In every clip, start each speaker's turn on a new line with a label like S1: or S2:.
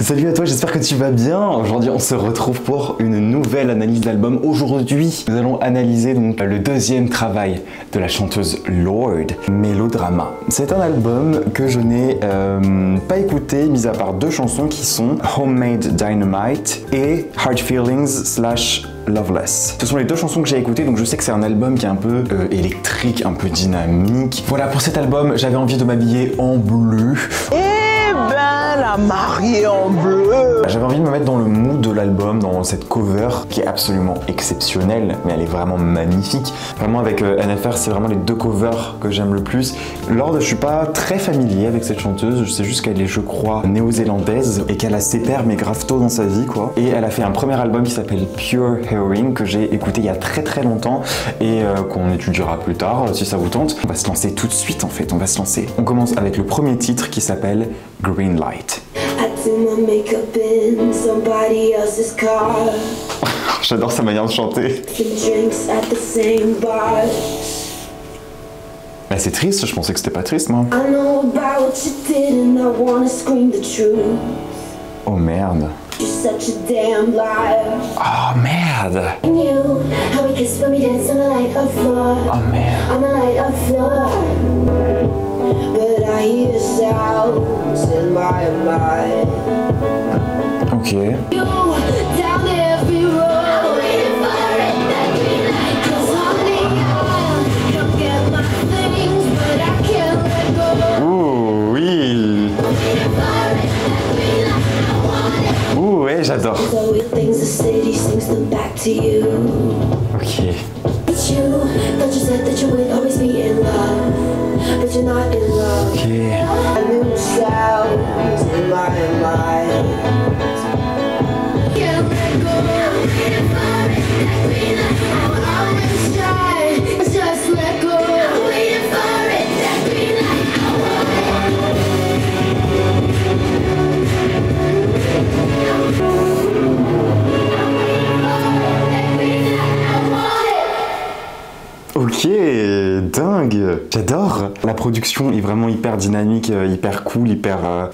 S1: Salut à toi, j'espère que tu vas bien. Aujourd'hui, on se retrouve pour une nouvelle analyse d'album. Aujourd'hui, nous allons analyser donc le deuxième travail de la chanteuse Lorde, Melodrama. C'est un album que je n'ai pas écouté, mis à part deux chansons qui sont Homemade Dynamite et Hard Feelings / Loveless. Ce sont les deux chansons que j'ai écoutées, donc je sais que c'est un album qui est un peu électrique, un peu dynamique. Voilà, pour cet album, j'avais envie de m'habiller en bleu.
S2: La mariée en bleu.
S1: J'avais envie de me mettre dans le mood de l'album, dans cette cover qui est absolument exceptionnelle, mais elle est vraiment magnifique. Vraiment avec NFR, c'est vraiment les deux covers que j'aime le plus. Lorde, je suis pas très familier avec cette chanteuse, je sais juste qu'elle est, je crois, néo-zélandaise et qu'elle a ses pairs mais grave tôt dans sa vie, quoi. Et elle a fait un premier album qui s'appelle Pure Hearing que j'ai écouté il y a très longtemps et qu'on étudiera plus tard si ça vous tente. On va se lancer tout de suite en fait, on va se lancer. On commence avec le premier titre qui s'appelle Green Light. J'adore sa manière de chanter. Mais c'est triste, je pensais que c'était pas triste moi. Oh merde. Oh merde. Oh merde. Ok. Ouh, oui. Ouh, ouais, j'adore. Ok. Ok. Ok, dingue, j'adore. La production est vraiment hyper dynamique, hyper cool,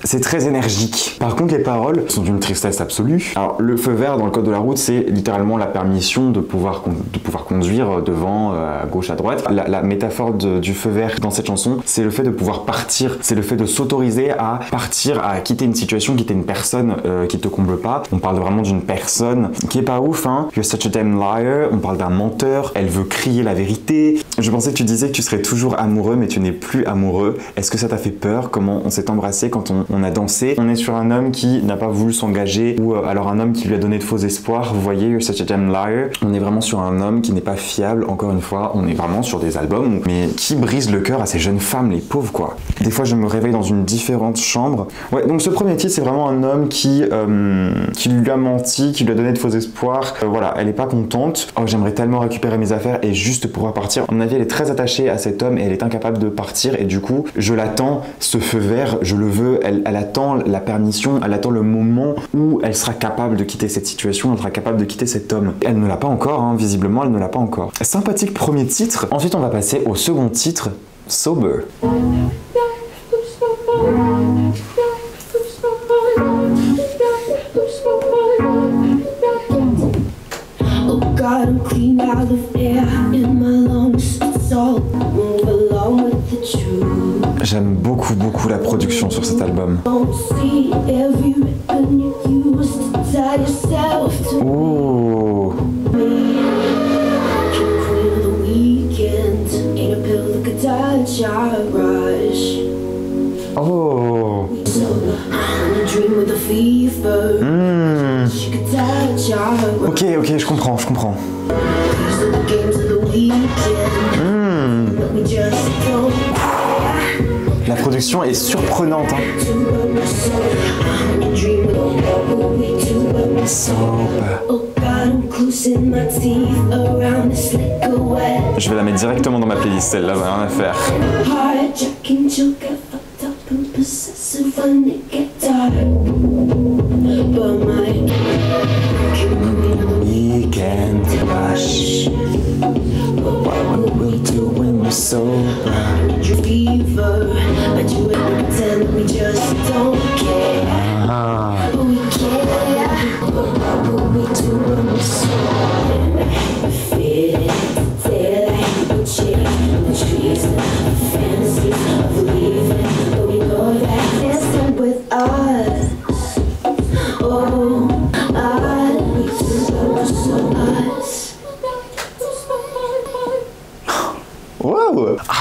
S1: c'est très énergique. Par contre, les paroles sont d'une tristesse absolue. Alors, le feu vert dans le code de la route, c'est littéralement la permission de pouvoir conduire devant, à gauche, à droite. La métaphore du feu vert dans cette chanson, c'est le fait de pouvoir partir, c'est le fait de s'autoriser à partir, à quitter une situation, quitter une personne qui te comble pas. On parle vraiment d'une personne qui est pas ouf, hein. You're such a damn liar. On parle d'un menteur, elle veut crier la vérité. Je pensais que tu disais que tu serais toujours amoureux, mais tu n'es plus amoureux. Est-ce que ça t'a fait peur? Comment on s'est embrassé quand on a dansé? On est sur un homme qui n'a pas voulu s'engager, ou alors un homme qui lui a donné de faux espoirs. Vous voyez, You're such a damn liar. On est vraiment sur un homme qui n'est pas fiable. Encore une fois, on est vraiment sur des albums, mais qui brisent le cœur à ces jeunes femmes, les pauvres, quoi. Des fois, je me réveille dans une différente chambre. Ouais, donc ce premier titre, c'est vraiment un homme qui lui a menti, qui lui a donné de faux espoirs. Voilà, elle est pas contente. Oh, j'aimerais tellement récupérer mes affaires et juste pouvoir partir. À mon avis, elle est très attachée à cet homme et elle est incapable de partir, et du coup, je l'attends, ce feu vert, je le veux, elle attend la permission, elle attend le moment où elle sera capable de quitter cette situation, elle sera capable de quitter cet homme. Elle ne l'a pas encore, hein, visiblement, elle ne l'a pas encore. Sympathique premier titre. Ensuite, on va passer au second titre, Sober. J'aime beaucoup la production sur cet album. Oh. Oh. Ok, je comprends. La production est surprenante, hein. Je vais la mettre directement dans ma playlist, celle-là, rien à faire. Weekend rush. What we'll do when we're sober. Ah.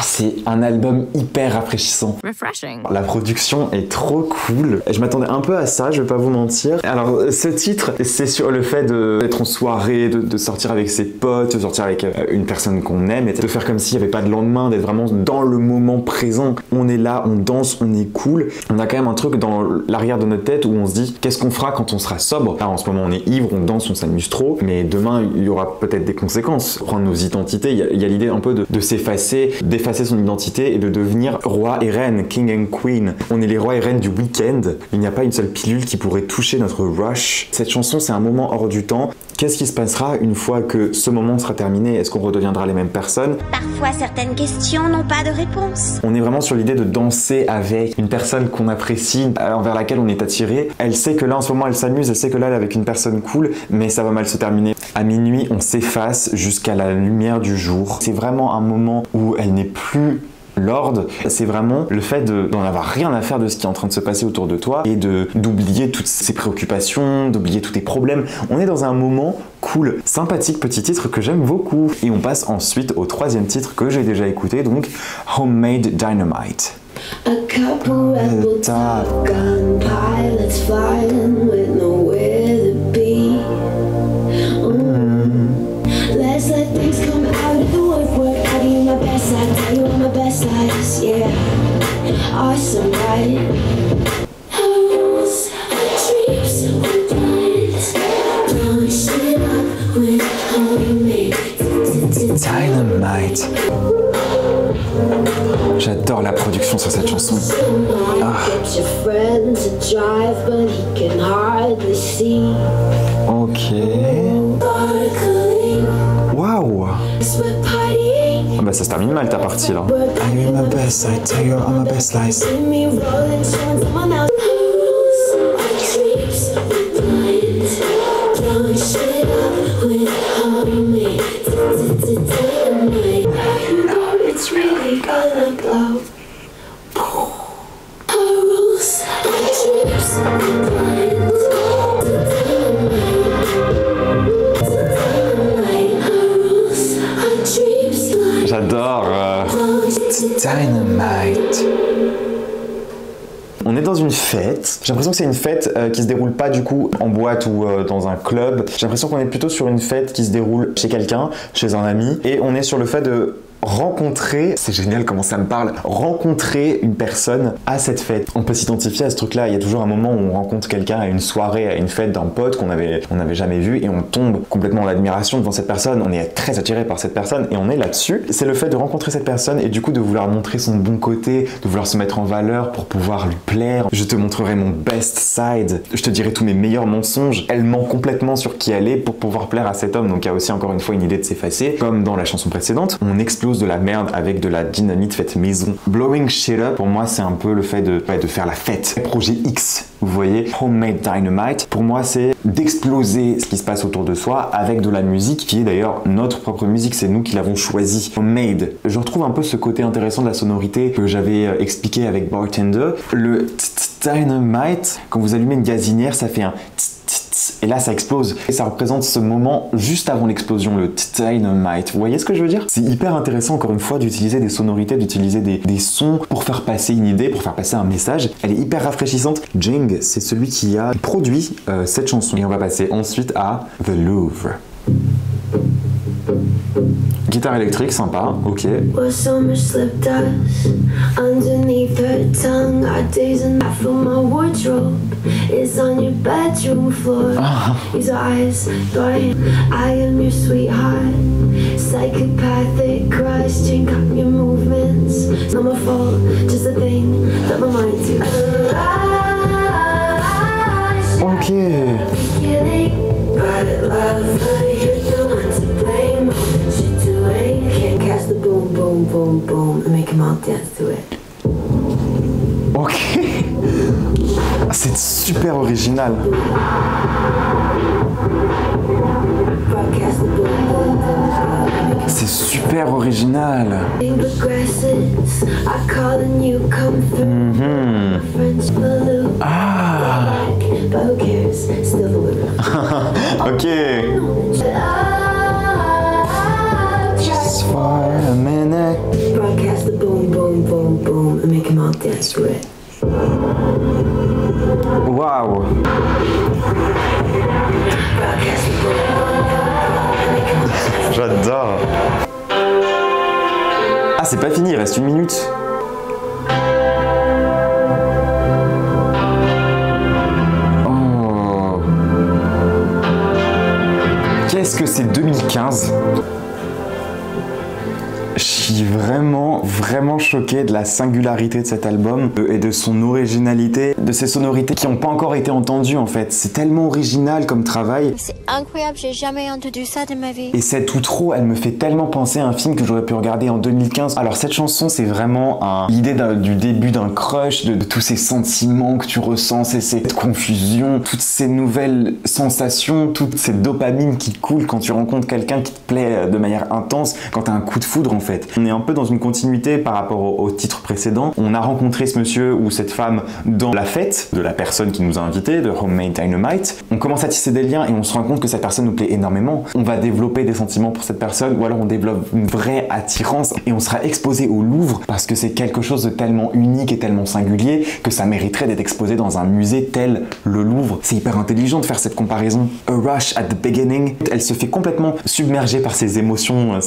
S1: c'est un album hyper rafraîchissant.
S3: Refreshing.
S1: La production est trop cool. Je m'attendais un peu à ça, je vais pas vous mentir. Alors, ce titre, c'est sur le fait d'être en soirée, de sortir avec ses potes, de sortir avec une personne qu'on aime, et de faire comme s'il n'y avait pas de lendemain, d'être vraiment dans le moment présent. On est là, on danse, on est cool. On a quand même un truc dans l'arrière de notre tête où on se dit qu'est-ce qu'on fera quand on sera sobre. Là, en ce moment, on est ivre, on danse, on s'amuse trop, mais demain, il y aura peut-être des conséquences. Prendre nos identités, il y a l'idée un peu de s'effacer, d'effacer son identité et de devenir roi et reine, king and queen. On est les rois et reines du week-end. Il n'y a pas une seule pilule qui pourrait toucher notre rush. Cette chanson, c'est un moment hors du temps. Qu'est-ce qui se passera une fois que ce moment sera terminé? Est-ce qu'on redeviendra les mêmes personnes?
S4: Parfois, certaines questions n'ont pas de réponse.
S1: On est vraiment sur l'idée de danser avec une personne qu'on apprécie, envers laquelle on est attiré. Elle sait que là, en ce moment, elle s'amuse, elle sait que là, elle est avec une personne cool, mais ça va mal se terminer. À minuit, on s'efface jusqu'à la lumière du jour. C'est vraiment un moment où elle n'est plus Lord, c'est vraiment le fait d'en avoir rien à faire de ce qui est en train de se passer autour de toi et d'oublier toutes ses préoccupations, d'oublier tous tes problèmes. On est dans un moment cool, sympathique, petit titre que j'aime beaucoup. Et on passe ensuite au troisième titre que j'ai déjà écouté, donc Homemade Dynamite.
S5: A couple rebel Top Gun pilots flying with nowhere to be. Let's let things come out of the woodwork. I give you my best side, tell you all my best sides, yeah. Awesome, right? Hoes, trips, plans, launch it up with homemade
S1: Dynamite. J'adore la production sur cette chanson. Ok. Waouh. Ah bah ça se termine mal ta partie là. I give my best, I tell you all my best lies.
S5: It's really gonna blow. Our rules, our trips,
S1: J'adore Dynamite. On est dans une fête. J'ai l'impression que c'est une fête qui se déroule pas du coup en boîte ou dans un club. J'ai l'impression qu'on est plutôt sur une fête qui se déroule chez quelqu'un, chez un ami. Et on est sur le fait de rencontrer, c'est génial comment ça me parle, rencontrer une personne à cette fête. On peut s'identifier à ce truc-là. Il y a toujours un moment où on rencontre quelqu'un à une soirée, à une fête d'un pote qu'on n'avait jamais vu et on tombe complètement en admiration devant cette personne. On est très attiré par cette personne et on est là-dessus. C'est le fait de rencontrer cette personne et du coup de vouloir montrer son bon côté, de vouloir se mettre en valeur pour pouvoir lui plaire. Je te montrerai mon best side. Je te dirai tous mes meilleurs mensonges. Elle ment complètement sur qui elle est pour pouvoir plaire à cet homme. Donc il y a aussi encore une fois une idée de s'effacer. Comme dans la chanson précédente, on explose de la merde avec de la dynamite faite maison. Blowing shit up, pour moi, c'est un peu le fait de faire la fête. Projet X, vous voyez, Homemade Dynamite, pour moi, c'est d'exploser ce qui se passe autour de soi avec de la musique, qui est d'ailleurs notre propre musique, c'est nous qui l'avons choisie. Homemade. Je retrouve un peu ce côté intéressant de la sonorité que j'avais expliqué avec Bartender. Le Dynamite, quand vous allumez une gazinière, ça fait un et là ça explose et ça représente ce moment juste avant l'explosion, le Dynamite. Vous voyez ce que je veux dire? C'est hyper intéressant encore une fois d'utiliser des sonorités, d'utiliser des sons pour faire passer une idée, pour faire passer un message. Elle est hyper rafraîchissante. Jing, c'est celui qui a produit cette chanson. Et on va passer ensuite à The Louvre. Guitare électrique, sympa, ok.
S5: Well, summer slipped us underneath her tongue. Our days and half of my wardrobe is on your bedroom floor. These eyes blind. I am your sweetheart. Psychopathic crush, drink up your movements. It's not my fault, just a thing that my mind do.
S1: Ok.
S5: But love, you're the one to blame. Can't catch the boom, boom, boom, boom and make them all dance to it.
S1: Ok. C'est super original. C'est super original. Ah. Ok. Just for a minute.
S5: Broadcast the I'll dance to it.
S1: Waouh. J'adore. Ah, c'est pas fini, il reste 1 minute. Oh. Qu'est-ce que c'est 2015? Je suis vraiment choqué de la singularité de cet album et de son originalité, de ses sonorités qui n'ont pas encore été entendues en fait. C'est tellement original comme travail.
S4: C'est incroyable, j'ai jamais entendu ça de ma vie.
S1: Et cette outro, elle me fait tellement penser à un film que j'aurais pu regarder en 2015. Alors cette chanson, c'est vraiment l'idée du début d'un crush, de tous ces sentiments que tu ressens, cette confusion, toutes ces nouvelles sensations, toute cette dopamine qui coule quand tu rencontres quelqu'un qui te plaît de manière intense, quand tu as un coup de foudre en fait. On est un peu dans une continuité par rapport au titre précédent. On a rencontré ce monsieur ou cette femme dans la fête de la personne qui nous a invités, de Homemade Dynamite. On commence à tisser des liens et on se rend compte que cette personne nous plaît énormément. On va développer des sentiments pour cette personne ou alors on développe une vraie attirance et on sera exposé au Louvre parce que c'est quelque chose de tellement unique et tellement singulier que ça mériterait d'être exposé dans un musée tel le Louvre. C'est hyper intelligent de faire cette comparaison. A rush at the beginning. Elle se fait complètement submerger par ses émotions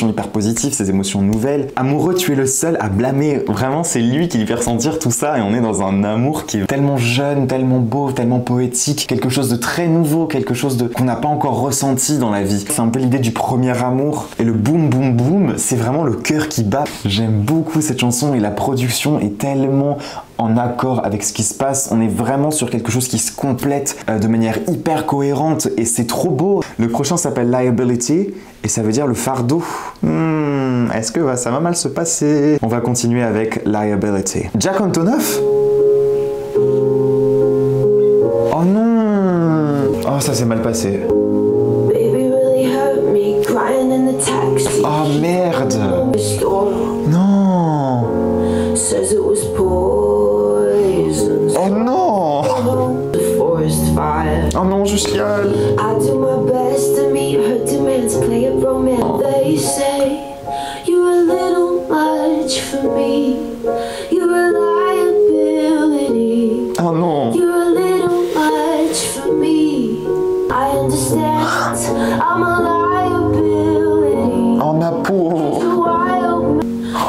S1: hyper positives, ses émotions nouvelles. Amoureux, tu es le seul à blâmer. Vraiment, c'est lui qui lui fait ressentir tout ça et on est dans un amour qui est tellement jeune, tellement beau, tellement poétique, quelque chose de très nouveau, quelque chose qu'on n'a pas encore ressenti dans la vie. C'est un peu l'idée du premier amour et le boum boum boum, c'est vraiment le cœur qui bat. J'aime beaucoup cette chanson et la production est tellement en accord avec ce qui se passe. On est vraiment sur quelque chose qui se complète de manière hyper cohérente et c'est trop beau. Le prochain s'appelle Liability et ça veut dire le fardeau. Est-ce que ça va mal se passer? On va continuer avec Liability. Jack Antonoff? Oh non! Oh, ça s'est mal passé. Oh merde! Non! Oh non! Oh non, je chiale! Oh non! Oh ma pauvre!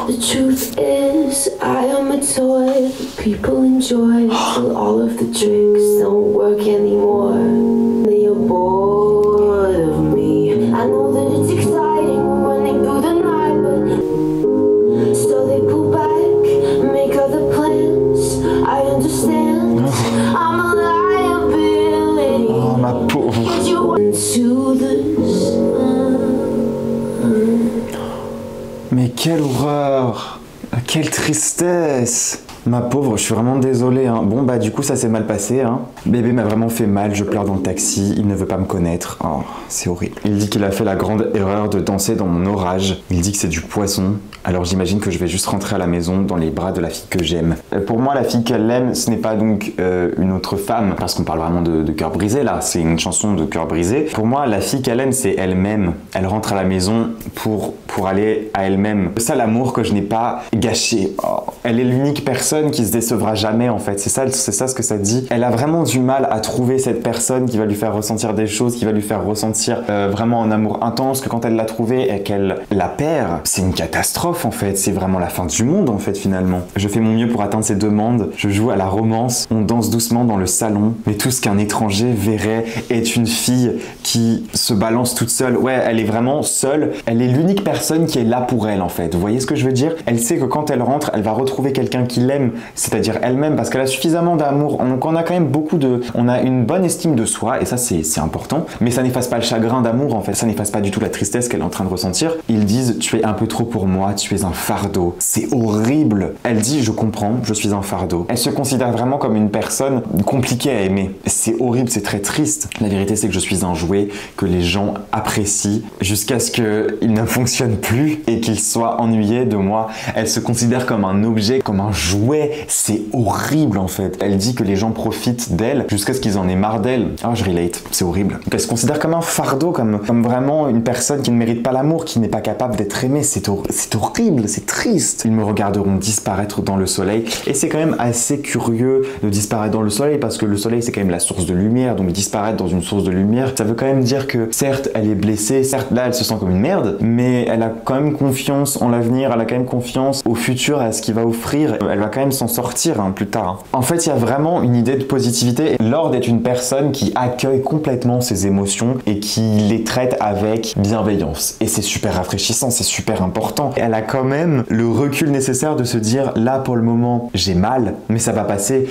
S5: The truth is, I am a toy that people enjoy till all of the tricks don't work anymore. They are bored of me. I know that it's exciting running through the night, but so they pull back, make other plans. I understand. I'm a liability.
S1: Oh ma pauvre!
S5: But you want to this.
S1: Mais quelle horreur! Quelle tristesse! Ma pauvre, je suis vraiment désolé. Hein. Bon, bah du coup, ça s'est mal passé. Hein. Bébé m'a vraiment fait mal, je pleure dans le taxi, il ne veut pas me connaître. Oh, c'est horrible. Il dit qu'il a fait la grande erreur de danser dans mon orage. Il dit que c'est du poison. Alors j'imagine que je vais juste rentrer à la maison dans les bras de la fille que j'aime. Pour moi, la fille qu'elle aime, ce n'est pas donc une autre femme, parce qu'on parle vraiment de cœur brisé là, c'est une chanson de cœur brisé. Pour moi, la fille qu'elle aime, c'est elle-même. Elle rentre à la maison pour aller à elle-même. C'est ça l'amour que je n'ai pas gâché. Oh. Elle est l'unique personne qui se décevra jamais en fait. C'est ça ce que ça dit. Elle a vraiment du mal à trouver cette personne qui va lui faire ressentir des choses, qui va lui faire ressentir vraiment un amour intense, que quand elle l'a trouvé et qu'elle la perd, c'est une catastrophe en fait. C'est vraiment la fin du monde en fait finalement. Je fais mon mieux pour atteindre ses demandes. Je joue à la romance. On danse doucement dans le salon. Mais tout ce qu'un étranger verrait est une fille qui se balance toute seule. Ouais, elle est vraiment seule. Elle est l'unique personne qui est là pour elle en fait. Vous voyez ce que je veux dire? Elle sait que quand elle rentre, elle va retrouver quelqu'un qui l'aime, c'est-à-dire elle-même, parce qu'elle a suffisamment d'amour. Donc on a quand même on a une bonne estime de soi, et ça c'est important, mais ça n'efface pas le chagrin d'amour en fait, ça n'efface pas du tout la tristesse qu'elle est en train de ressentir. Ils disent, tu es un peu trop pour moi, tu es un fardeau. C'est horrible. Elle dit, je comprends, je suis un fardeau. Elle se considère vraiment comme une personne compliquée à aimer. C'est horrible, c'est très triste. La vérité c'est que je suis un jouet que les gens apprécient jusqu'à ce qu'il ne fonctionne plus et qu'ils soient ennuyés de moi. Elle se considère comme un objet, comme un jouet ouais, c'est horrible en fait. Elle dit que les gens profitent d'elle jusqu'à ce qu'ils en aient marre d'elle. Ah, je relate, c'est horrible. Donc elle se considère comme un fardeau, comme vraiment une personne qui ne mérite pas l'amour, qui n'est pas capable d'être aimée. C'est horrible, c'est triste. Ils me regarderont disparaître dans le soleil. Et c'est quand même assez curieux de disparaître dans le soleil parce que le soleil c'est quand même la source de lumière. Donc disparaître dans une source de lumière, ça veut quand même dire que certes elle est blessée, certes là elle se sent comme une merde, mais elle a quand même confiance en l'avenir, elle a quand même confiance au futur, à ce qu'il va offrir. Elle va quand même s'en sortir plus tard. En fait, il y a vraiment une idée de positivité. Lorde est une personne qui accueille complètement ses émotions et qui les traite avec bienveillance. Et c'est super rafraîchissant, c'est super important. Elle a quand même le recul nécessaire de se dire, là pour le moment, j'ai mal, mais ça va passer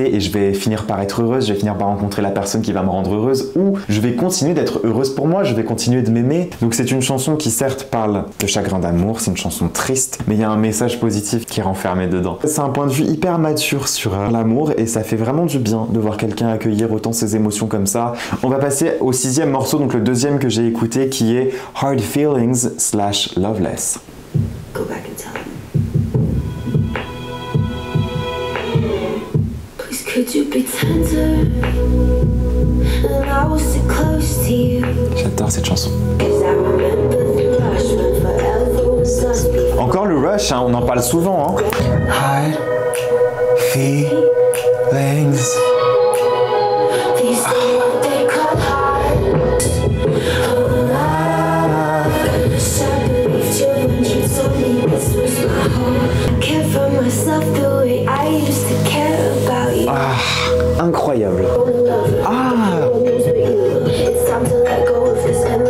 S1: et je vais finir par être heureuse, je vais finir par rencontrer la personne qui va me rendre heureuse ou je vais continuer d'être heureuse pour moi, je vais continuer de m'aimer. Donc c'est une chanson qui certes parle de chagrin d'amour, c'est une chanson triste, mais il y a un message positif qui est renfermé dedans. C'est un point de vue hyper mature sur l'amour et ça fait vraiment du bien de voir quelqu'un accueillir autant ses émotions comme ça. On va passer au 6e morceau, donc le 2e que j'ai écouté qui est Hard Feelings / Loveless.
S5: Go back and tell him. Please could you be tender? And I will sit close to you.
S1: J'adore cette chanson.
S5: 'Cause I remember the rush when forever was us before.
S1: Encore le rush, on en parle souvent. Hard feelings.
S5: These are what they call heart. Oh, love. Separate you when you told me this was my home. I care for myself the way I used to care about you.
S1: Ah, incroyable.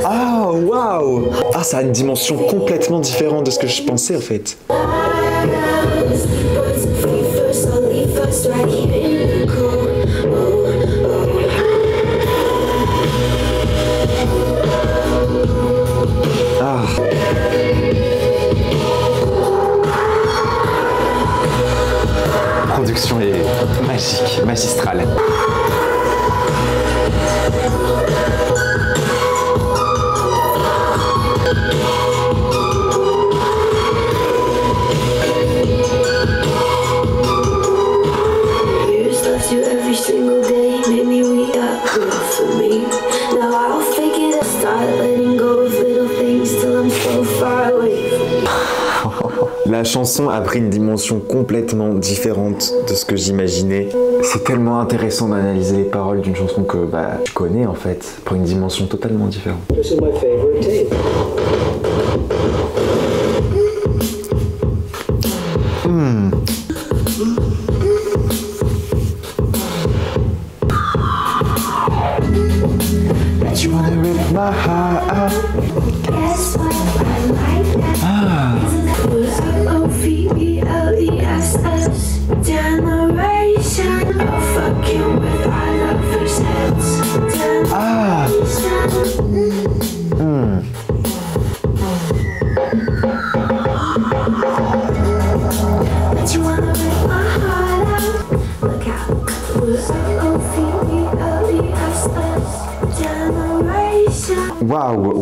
S1: Ah, waouh. Ah, ça a une dimension complètement différente de ce que je pensais en fait. Ah. La production est magique, magistrale. La chanson a pris une dimension complètement différente de ce que j'imaginais. C'est tellement intéressant d'analyser les paroles d'une chanson que je connais en fait, pour une dimension totalement différente.
S3: This is my favorite tape.
S1: You wanna rip my heart out.
S5: Guess what? I like that. O-V-E-L-E-S-S. Generation of fucking with our lovers' heads. But you wanna rip my heart out. Look out. O-V-E-L-E-S-S. Generation.
S1: Waouh.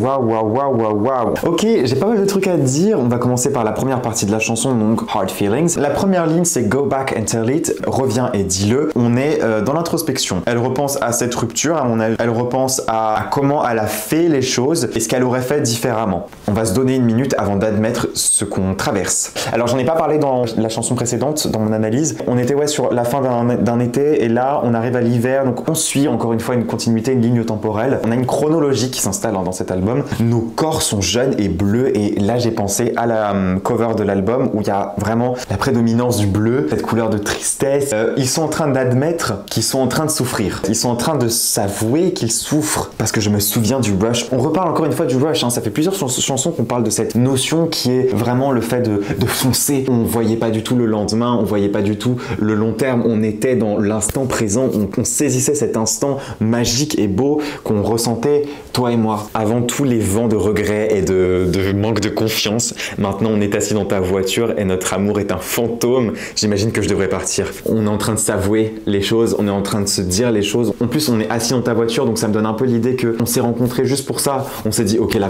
S1: Ok, j'ai pas mal de trucs à dire. On va commencer par la première partie de la chanson, donc Hard Feelings. La première ligne, c'est Go back and tell it. Reviens et dis-le. On est dans l'introspection. Elle repense à cette rupture, à mon avis. Elle repense à comment elle a fait les choses et ce qu'elle aurait fait différemment. On va se donner une minute avant d'admettre ce qu'on traverse. Alors, j'en ai pas parlé dans la chanson précédente, dans mon analyse. On était sur la fin d'un été et là, on arrive à l'hiver. Donc, on suit encore une fois une continuité, une ligne temporelle. On a une chronologie qui s'installe dans cet album. Nos corps sont jeunes et bleus et là j'ai pensé à la cover de l'album où il y a vraiment la prédominance du bleu, cette couleur de tristesse. Ils sont en train d'admettre qu'ils sont en train de souffrir. Ils sont en train de s'avouer qu'ils souffrent parce que je me souviens du rush. On reparle encore une fois du rush, ça fait plusieurs chansons qu'on parle de cette notion qui est vraiment le fait de foncer. On voyait pas du tout le lendemain, on voyait pas du tout le long terme, on était dans l'instant présent, on saisissait cet instant magique et beau qu'on ressentait toi et moi. moi. Avant tous les vents de regret et de manque de confiance, maintenant on est assis dans ta voiture et notre amour est un fantôme. J'imagine que je devrais partir. On est en train de s'avouer les choses, on est en train de se dire les choses. En plus, on est assis dans ta voiture, donc ça me donne un peu l'idée qu'on s'est rencontrés juste pour ça. On s'est dit, ok, là,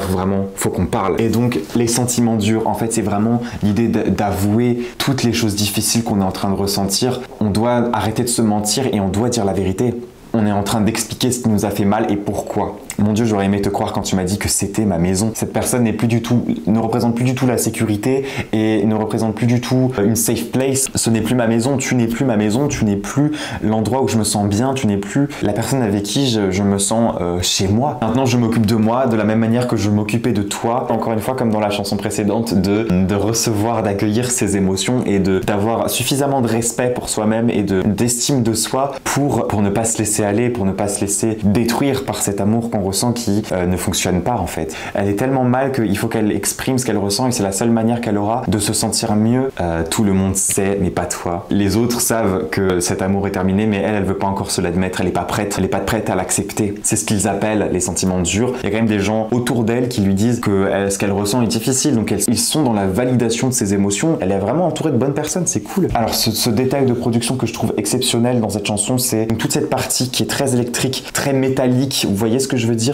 S1: faut qu'on parle. Et donc, les sentiments durs, en fait, c'est vraiment l'idée d'avouer toutes les choses difficiles qu'on est en train de ressentir. On doit arrêter de se mentir et on doit dire la vérité. On est en train d'expliquer ce qui nous a fait mal et pourquoi. Mon Dieu, j'aurais aimé te croire quand tu m'as dit que c'était ma maison. Cette personne ne représente plus du tout la sécurité et ne représente plus du tout une safe place. Ce n'est plus ma maison, tu n'es plus ma maison, tu n'es plus l'endroit où je me sens bien, tu n'es plus la personne avec qui je me sens chez moi. Maintenant, je m'occupe de moi de la même manière que je m'occupais de toi. Encore une fois, comme dans la chanson précédente, de recevoir, d'accueillir ses émotions et d'avoir suffisamment de respect pour soi-même et d'estime de soi pour ne pas se laisser aller, pour ne pas se laisser détruire par cet amour qu'on ressent qui ne fonctionne pas en fait. Elle est tellement mal qu'il faut qu'elle exprime ce qu'elle ressent et c'est la seule manière qu'elle aura de se sentir mieux. Tout le monde sait, mais pas toi. Les autres savent que cet amour est terminé, mais elle veut pas encore se l'admettre, elle est pas prête à l'accepter. C'est ce qu'ils appellent les sentiments durs. Il y a quand même des gens autour d'elle qui lui disent que ce qu'elle ressent est difficile, donc ils sont dans la validation de ses émotions. Elle est vraiment entourée de bonnes personnes, c'est cool. Alors ce détail de production que je trouve exceptionnel dans cette chanson, c'est toute cette partie qui est très électrique, très métallique. Vous voyez ce que je veux dire?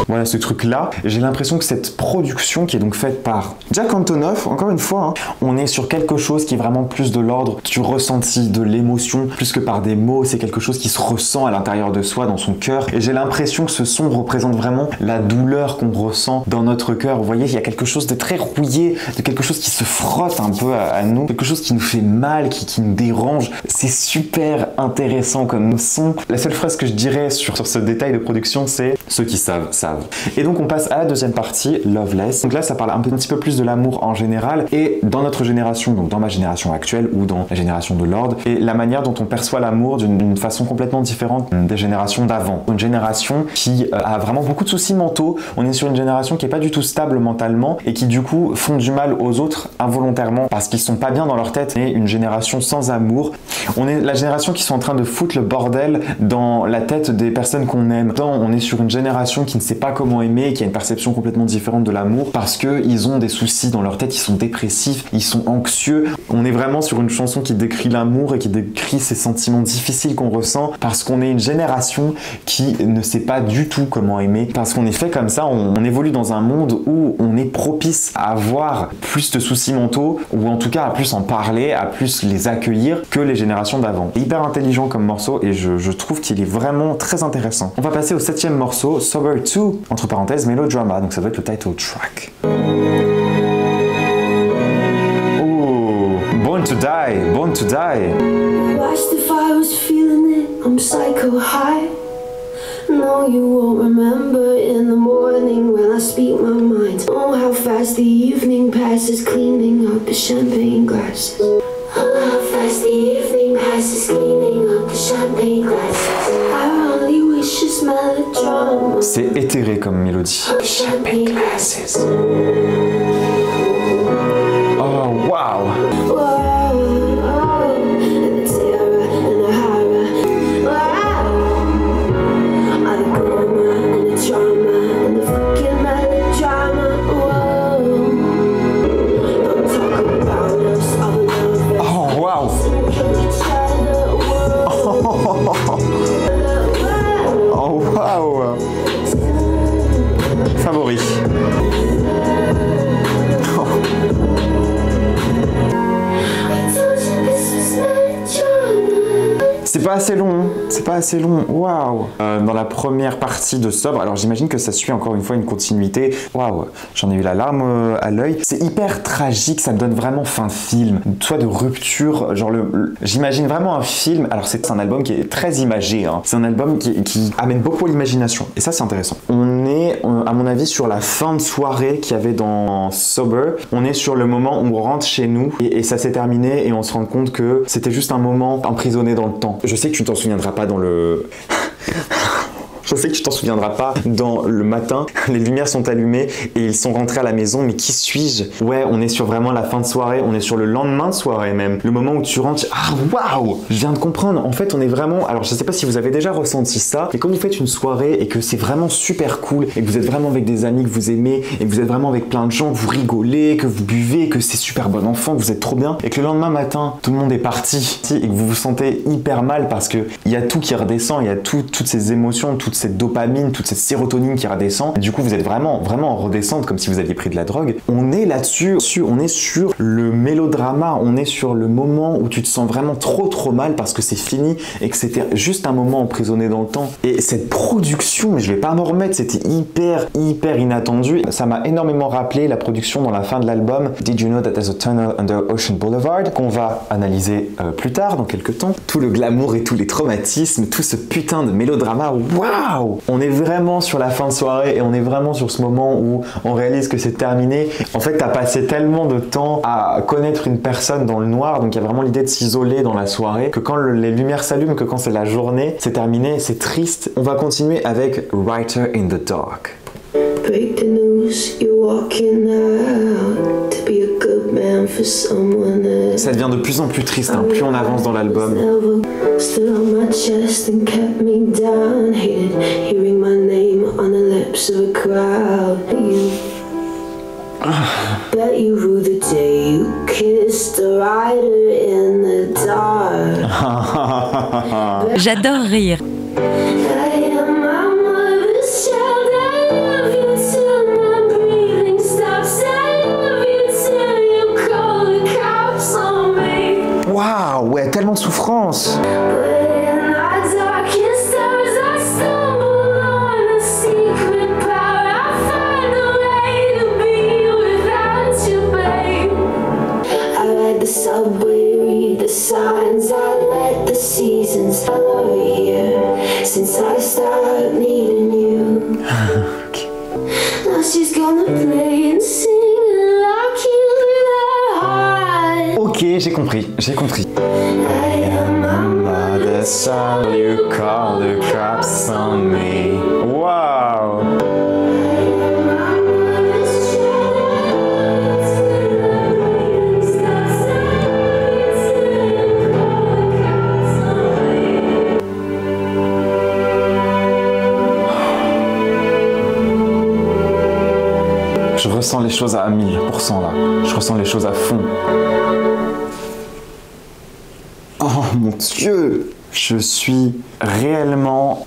S1: Voilà ce truc-là. J'ai l'impression que cette production qui est donc faite par Jack Antonoff, encore une fois, hein, on est sur quelque chose qui est vraiment plus de l'ordre du ressenti, de l'émotion, plus que par des mots. C'est quelque chose qui se ressent à l'intérieur de soi, dans son cœur. Et j'ai l'impression que ce son représente vraiment la douleur qu'on ressent dans notre cœur. Vous voyez, il y a quelque chose de très rouillé, de quelque chose qui se frotte un peu à nous, quelque chose qui nous fait mal, qui nous dérange. C'est super intéressant comme son. La seule phrase que je dirais sur ce détail de production, c'est « ceux qui savent, savent ». Et donc on passe à la deuxième partie, Loveless. Donc là ça parle un petit peu plus de l'amour en général et dans notre génération, donc dans ma génération actuelle ou dans la génération de Lorde, et la manière dont on perçoit l'amour d'une façon complètement différente des générations d'avant. Une génération qui a vraiment beaucoup de soucis mentaux. On est sur une génération qui est pas du tout stable mentalement et qui du coup font du mal aux autres involontairement parce qu'ils sont pas bien dans leur tête. Et une génération sans amour. On est la génération qui sont en train de foutre le bordel dans la tête des personnes qu'on aime. On est sur une génération qui ne sait pas comment aimer, qui a une perception complètement différente de l'amour parce qu'ils ont des soucis dans leur tête, ils sont dépressifs, ils sont anxieux. On est vraiment sur une chanson qui décrit l'amour et qui décrit ces sentiments difficiles qu'on ressent parce qu'on est une génération qui ne sait pas du tout comment aimer, parce qu'on est fait comme ça, on évolue dans un monde où on est propice à avoir plus de soucis mentaux ou en tout cas à plus en parler, à plus les accueillir que les générations d'avant. Hyper intelligent comme morceau et je trouve qu'il est vraiment très intéressant. On va passer au 7e morceau, Sober 2, entre parenthèses Melodrama, donc ça doit être le title track. Oh, Born to Die, Born to Die.
S5: Watched if I was feeling it, I'm psycho high. No, you won't remember in the morning when I speak my mind. Oh, how fast the evening passes, cleaning up the champagne glasses. Oh, how fast the evening passes, cleaning up the champagne glasses. I only wish it's melodrama.
S1: C'est éthéré comme mélodie.
S5: Champagne glasses.
S1: Oh, wow. Oh waouh. Favori. C'est pas assez long, hein. C'est pas assez long, waouh. Dans la première partie de Sobre, alors j'imagine que ça suit encore une fois une continuité. Waouh, j'en ai eu la larme à l'œil. C'est hyper tragique, ça me donne vraiment fin de film, soit de rupture, genre j'imagine vraiment un film. Alors c'est un album qui est très imagé, hein. C'est un album qui amène beaucoup à l'imagination, et ça c'est intéressant. On est, à mon avis, sur la fin de soirée qu'il y avait dans Sober. On est sur le moment où on rentre chez nous, et ça s'est terminé, et on se rend compte que c'était juste un moment emprisonné dans le temps. Je sais que tu ne t'en souviendras pas dans le... Je sais que tu t'en souviendras pas. Dans le matin, les lumières sont allumées et ils sont rentrés à la maison. Mais qui suis-je? Ouais, on est sur vraiment la fin de soirée. On est sur le lendemain de soirée même. Le moment où tu rentres, ah waouh! Je viens de comprendre. En fait, on est vraiment. Alors, je sais pas si vous avez déjà ressenti ça, mais quand vous faites une soirée et que c'est vraiment super cool et que vous êtes vraiment avec des amis que vous aimez et que vous êtes vraiment avec plein de gens, que vous rigolez, que vous buvez, que c'est super bon enfant, que vous êtes trop bien et que le lendemain matin, tout le monde est parti et que vous vous sentez hyper mal parce que il y a tout qui redescend, il y a toutes ces émotions, toute cette dopamine, toute cette sérotonine qui redescend. Et du coup, vous êtes vraiment en redescente comme si vous aviez pris de la drogue. On est là-dessus, on est sur le mélodrama, on est sur le moment où tu te sens vraiment trop mal parce que c'est fini et que c'était juste un moment emprisonné dans le temps. Et cette production, mais je vais pas m'en remettre, c'était hyper inattendu. Ça m'a énormément rappelé la production dans la fin de l'album Did You Know That There's a Tunnel Under Ocean Boulevard, qu'on va analyser plus tard, dans quelques temps. Tout le glamour et tous les traumatismes, tout ce putain de mélodrama, waouh! On est vraiment sur la fin de soirée et on est vraiment sur ce moment où on réalise que c'est terminé. En fait, t'as passé tellement de temps à connaître une personne dans le noir, donc il y a vraiment l'idée de s'isoler dans la soirée, que quand les lumières s'allument, que quand c'est la journée, c'est terminé, c'est triste. On va continuer avec Writer in the Dark.
S5: Break the news, you're walking out to be a good man for someone else.
S1: Ça devient de plus en plus triste, hein, plus on avance dans l'album.
S5: Stood on my chest and kept me down, hearing my name on the lips of a crowd. Bet you rue the day you kissed a rider in the dark.
S3: J'adore rire.
S1: Waouh, ouais, tellement de souffrance.
S5: The subway, read the signs, I let the seasons follow here since I started needing you. Now she's gonna play and sing like you heart.
S1: Ok, j'ai compris. I am the song you call the cops on me. Wow. Je ressens les choses à 1000% là. Je ressens les choses à fond. Oh mon Dieu! Je suis réellement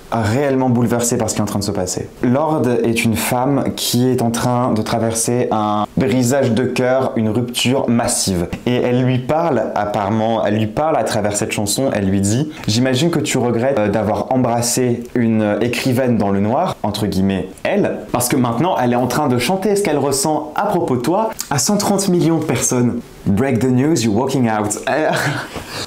S1: bouleversé par ce qui est en train de se passer. Lorde est une femme qui est en train de traverser un brisage de cœur, une rupture massive. Et elle lui parle, apparemment, à travers cette chanson, elle lui dit « J'imagine que tu regrettes d'avoir embrassé une écrivaine dans le noir, entre guillemets, elle, parce que maintenant, elle est en train de chanter ce qu'elle ressent à propos de toi à 130 millions de personnes. Break the news, you're walking out. »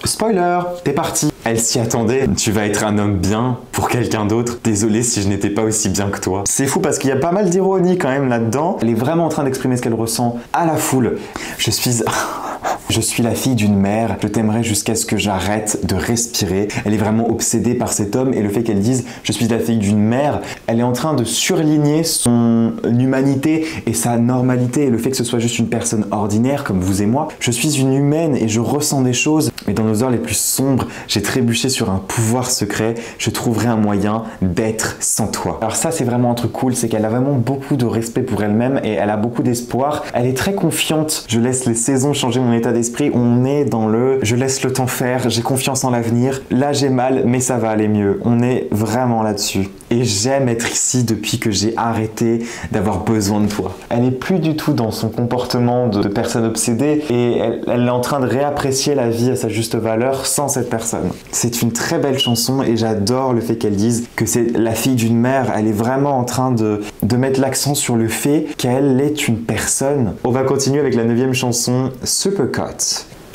S1: Spoiler, t'es parti. Elle s'y attendait. Tu vas être un homme bien pour quelqu'un d'autre. Désolé si je n'étais pas aussi bien que toi. C'est fou parce qu'il y a pas mal d'ironie quand même là-dedans. Elle est vraiment en train d'exprimer ce qu'elle ressent à la foule. Je suis la fille d'une mère, je t'aimerai jusqu'à ce que j'arrête de respirer. Elle est vraiment obsédée par cet homme et le fait qu'elle dise « je suis la fille d'une mère », elle est en train de surligner son humanité et sa normalité et le fait que ce soit juste une personne ordinaire comme vous et moi. Je suis une humaine et je ressens des choses, mais dans nos heures les plus sombres, j'ai trébuché sur un pouvoir secret, je trouverai un moyen d'être sans toi. Alors ça c'est vraiment un truc cool, c'est qu'elle a vraiment beaucoup de respect pour elle-même et elle a beaucoup d'espoir. Elle est très confiante, je laisse les saisons changer mon état d'esprit, on est dans le je laisse le temps faire, j'ai confiance en l'avenir, là j'ai mal mais ça va aller mieux, on est vraiment là-dessus. Et j'aime être ici depuis que j'ai arrêté d'avoir besoin de toi. Elle est plus du tout dans son comportement de personne obsédée et elle est en train de réapprécier la vie à sa juste valeur sans cette personne. C'est une très belle chanson et j'adore le fait qu'elle dise que c'est la fille d'une mère. Elle est vraiment en train de mettre l'accent sur le fait qu'elle est une personne. On va continuer avec la 9e chanson, Supercut.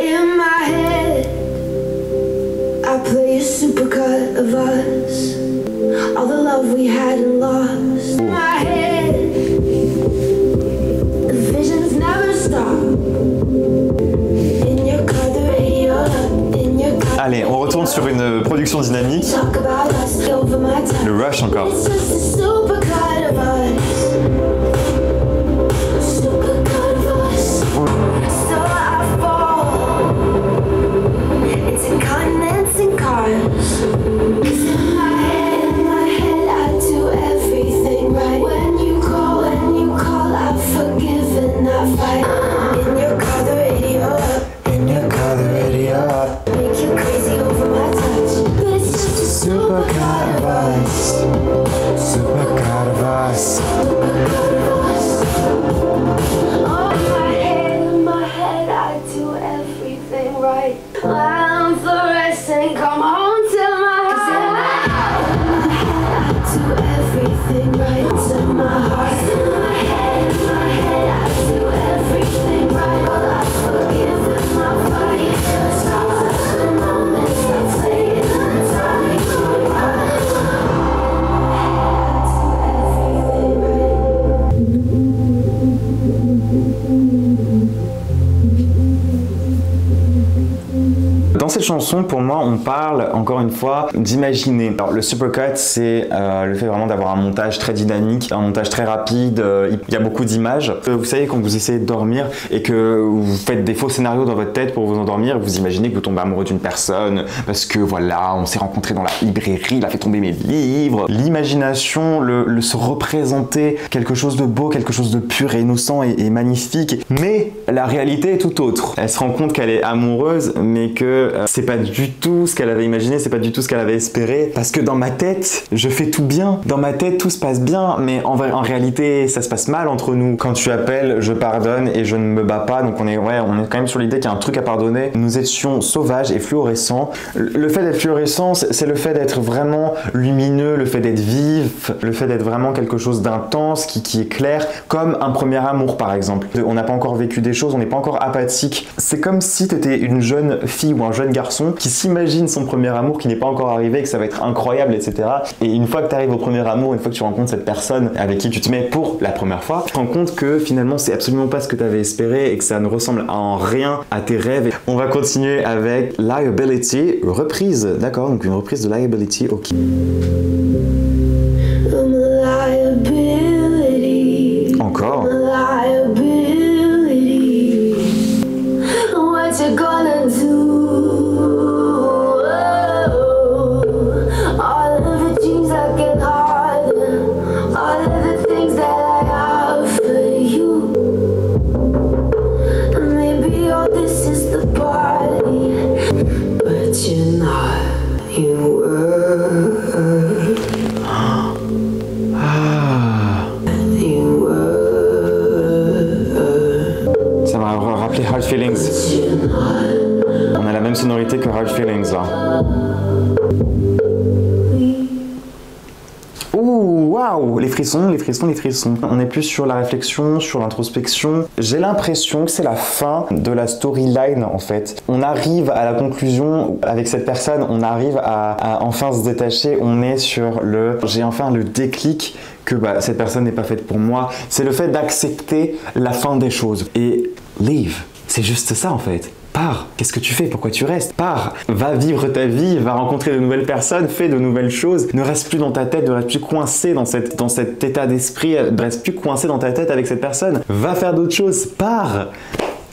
S5: In my head, I play a supercut of us. All the love we had and lost. In my head, the visions never stop. In your car, the radio up. In your car.
S1: Allez, on retourne sur une production dynamique.
S5: Talk about us over my time.
S1: Le rush encore.
S5: It's just a super kind of us. Super kind of us. So I fall into continents and cars. 'Cause in my head, I do everything right. When you call, I forgive and I fight. In your car, the radio up. In your car, the radio up. Make you crazy over my touch. But it's just a super kind of us.
S1: Super kind of us.
S5: Oh, in my head, I do everything right. I'm fluorescent, come on to my heart. In my head, I do everything right. To my heart. In my head, I do everything right. Well, I forgive and I fight. Stars the moments I play in the time. I do everything right.
S1: Dans cette chanson, pour moi, on parle encore une fois d'imaginer. Alors, le supercut, c'est le fait vraiment d'avoir un montage très dynamique, un montage très rapide. Il y a beaucoup d'images. Vous savez, quand vous essayez de dormir et que vous faites des faux scénarios dans votre tête pour vous endormir, vous imaginez que vous tombez amoureux d'une personne parce que voilà, on s'est rencontrés dans la librairie, il a fait tomber mes livres. L'imagination, le se représenter quelque chose de beau, quelque chose de pur et innocent et magnifique. Mais la réalité est tout autre. Elle se rend compte qu'elle est amoureuse, mais que c'est pas du tout ce qu'elle avait imaginé, c'est pas du tout ce qu'elle avait espéré. Parce que dans ma tête, je fais tout bien. Dans ma tête, tout se passe bien, mais en réalité, ça se passe mal entre nous. Quand tu appelles, je pardonne et je ne me bats pas. Donc on est quand même sur l'idée qu'il y a un truc à pardonner. Nous étions sauvages et fluorescents. Le fait d'être fluorescent, c'est le fait d'être vraiment lumineux, le fait d'être vif, le fait d'être vraiment quelque chose d'intense, qui est clair, comme un premier amour par exemple. On n'a pas encore vécu des choses, on n'est pas encore apathique. C'est comme si tu étais une jeune fille ou un jeune garçon qui s'imagine son premier amour qui n'est pas encore arrivé, que ça va être incroyable, etc. Et une fois que tu arrives au premier amour, une fois que tu rencontres cette personne avec qui tu te mets pour la première fois, tu te rends compte que finalement c'est absolument pas ce que tu avais espéré et que ça ne ressemble en rien à tes rêves. On va continuer avec Liability, reprise, d'accord, donc une reprise de Liability, ok.
S5: I'm a liability.
S1: Encore.
S5: I'm a liability. What you gonna do? All of the dreams that get harder. All of the things that I have for you. And maybe all this is the party, but you're not. You were.
S1: Ça m'a rappelé Hard Feelings. On a la même sonorité que Hard Feelings là. Ouh, waouh, les frissons, les frissons, les frissons. On est plus sur la réflexion, sur l'introspection. J'ai l'impression que c'est la fin de la storyline en fait. On arrive à la conclusion avec cette personne, on arrive à enfin se détacher. On est sur j'ai enfin le déclic que cette personne n'est pas faite pour moi. C'est le fait d'accepter la fin des choses. Et leave, c'est juste ça en fait. Pars, qu'est-ce que tu fais? Pourquoi tu restes? Pars, va vivre ta vie, va rencontrer de nouvelles personnes, fais de nouvelles choses. Ne reste plus dans ta tête, ne reste plus coincé dans cet état d'esprit, ne reste plus coincé dans ta tête avec cette personne. Va faire d'autres choses, pars.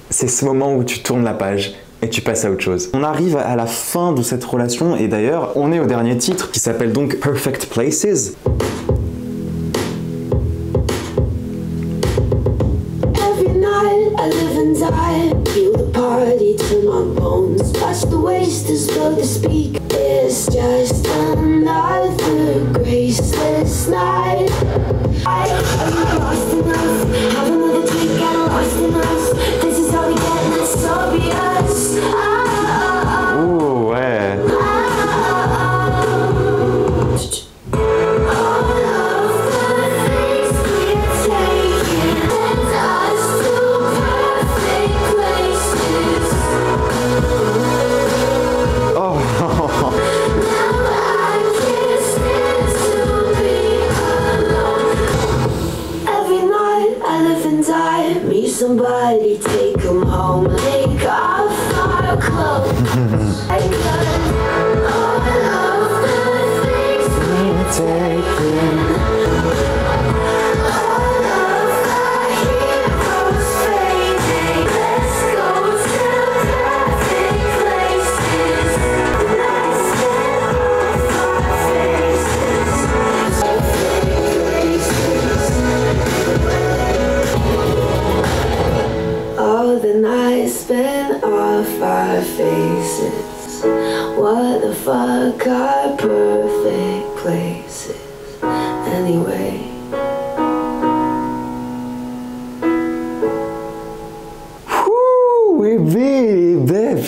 S1: C'est ce moment où tu tournes la page et tu passes à autre chose. On arrive à la fin de cette relation et d'ailleurs, on est au dernier titre qui s'appelle donc Perfect Places.
S5: I live and die, feel the party to my bones. Watch the waste as slow to speak. It's just another graceless night. I'm not lost enough. Have another drink, get lost in us. This is how we get, and it's obvious.
S1: Ouh, ouais.
S5: The night spent off our faces. What the fuck are perfect places anyway?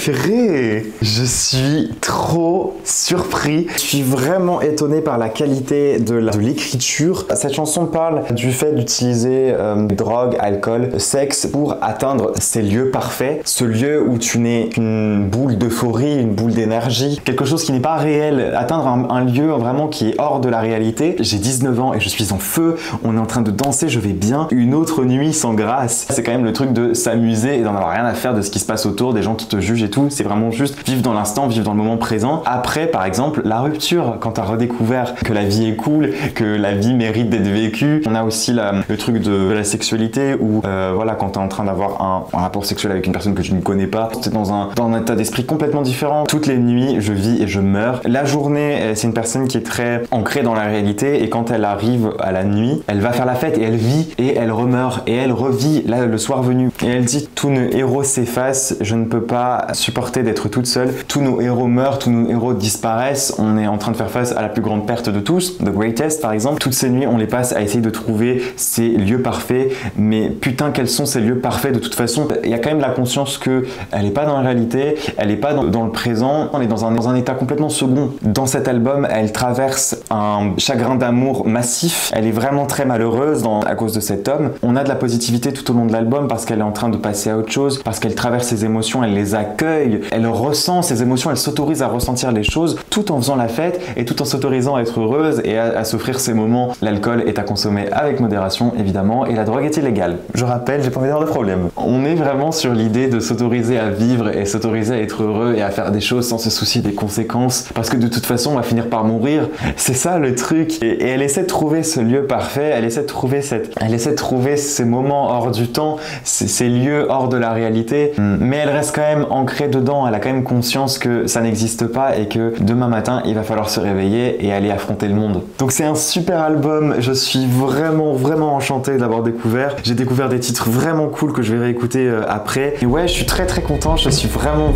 S1: Purée, je suis trop surpris. Je suis vraiment étonné par la qualité de l'écriture. Cette chanson parle du fait d'utiliser drogue, alcool, sexe pour atteindre ces lieux parfaits. Ce lieu où tu n'es qu'une boule d'euphorie, une boule d'énergie, quelque chose qui n'est pas réel. Atteindre un lieu vraiment qui est hors de la réalité. J'ai 19 ans et je suis en feu. On est en train de danser, je vais bien. Une autre nuit sans grâce. C'est quand même le truc de s'amuser et d'en avoir rien à faire de ce qui se passe autour, des gens qui te jugent et tout. C'est vraiment juste vivre dans l'instant, vivre dans le moment présent. Après, par exemple, la rupture, quand tu as redécouvert que la vie est cool, que la vie mérite d'être vécue. On a aussi le truc de la sexualité où voilà, quand tu es en train d'avoir un rapport sexuel avec une personne que tu ne connais pas, tu es dans un état d'esprit complètement différent. Toutes les nuits, je vis et je meurs. La journée, c'est une personne qui est très ancrée dans la réalité et quand elle arrive à la nuit, elle va faire la fête et elle vit et elle remeurt et elle revit là le soir venu. Et elle dit: tous nos héros s'effacent, je ne peux pas supporter d'être toute seule, tous nos héros meurent, tous nos héros disparaissent, on est en train de faire face à la plus grande perte de tous, The Greatest par exemple. Toutes ces nuits on les passe à essayer de trouver ces lieux parfaits, mais putain quels sont ces lieux parfaits de toute façon. Il y a quand même la conscience que elle n'est pas dans la réalité, elle n'est pas dans le présent, on est dans un état complètement second. Dans cet album elle traverse un chagrin d'amour massif, elle est vraiment très malheureuse à cause de cet homme. On a de la positivité tout au long de l'album parce qu'elle est en train de passer à autre chose, parce qu'elle traverse ses émotions, elle les accueille, elle ressent ses émotions, elle s'autorise à ressentir les choses tout en faisant la fête et tout en s'autorisant à être heureuse et à s'offrir ces moments. L'alcool est à consommer avec modération évidemment et la drogue est illégale. Je rappelle, j'ai pas envie d'avoir de problème. On est vraiment sur l'idée de s'autoriser à vivre et s'autoriser à être heureux et à faire des choses sans se soucier des conséquences parce que de toute façon on va finir par mourir. C'est ça le truc. Et elle essaie de trouver ce lieu parfait, elle essaie de trouver ces moments hors du temps, ces lieux hors de la réalité, mais elle reste quand même ancrée dedans, elle a quand même conscience que ça n'existe pas et que demain matin il va falloir se réveiller et aller affronter le monde. Donc c'est un super album, je suis vraiment enchanté de l'avoir découvert. J'ai découvert des titres vraiment cool que je vais réécouter après. Et ouais, je suis très content, je suis vraiment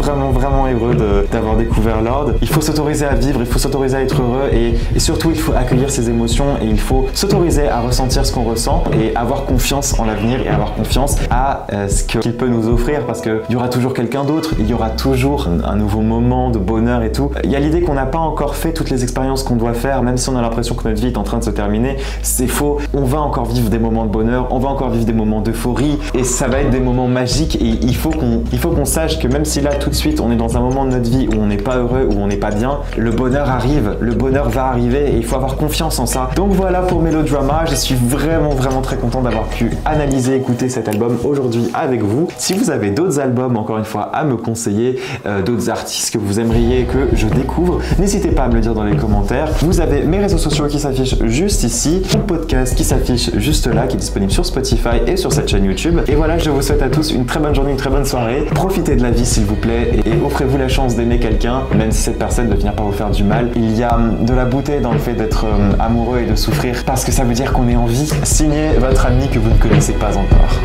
S1: heureux d'avoir découvert Lorde. Il faut s'autoriser à vivre, il faut s'autoriser à être heureux et surtout il faut accueillir ses émotions et il faut s'autoriser à ressentir ce qu'on ressent et avoir confiance en l'avenir et avoir confiance à ce qu'il peut nous offrir parce qu'il y aura toujours quelqu'un d'autre, il y aura toujours un nouveau moment de bonheur et tout. Il y a l'idée qu'on n'a pas encore fait toutes les expériences qu'on doit faire, même si on a l'impression que notre vie est en train de se terminer, c'est faux. On va encore vivre des moments de bonheur, on va encore vivre des moments d'euphorie et ça va être des moments magiques et il faut qu'on sache que même si là tout de suite on est dans un moment de notre vie où on n'est pas heureux, où on n'est pas bien, le bonheur arrive, le bonheur va arriver et il faut avoir confiance en ça. Donc voilà pour Melodrama, je suis vraiment très content d'avoir pu analyser, écouter cet album aujourd'hui avec vous. Si vous avez d'autres albums encore une fois à me conseiller, d'autres artistes que vous aimeriez que je découvre, n'hésitez pas à me le dire dans les commentaires. Vous avez mes réseaux sociaux qui s'affichent juste ici, mon podcast qui s'affiche juste là, qui est disponible sur Spotify et sur cette chaîne YouTube. Et voilà, je vous souhaite à tous une très bonne journée, une très bonne soirée. Profitez de la vie s'il vous plaît et offrez-vous la chance d'aimer quelqu'un, même si cette personne va finir par vous faire du mal. Il y a de la beauté dans le fait d'être amoureux et de souffrir parce que ça veut dire qu'on est en vie. Signez votre ami que vous ne connaissez pas encore.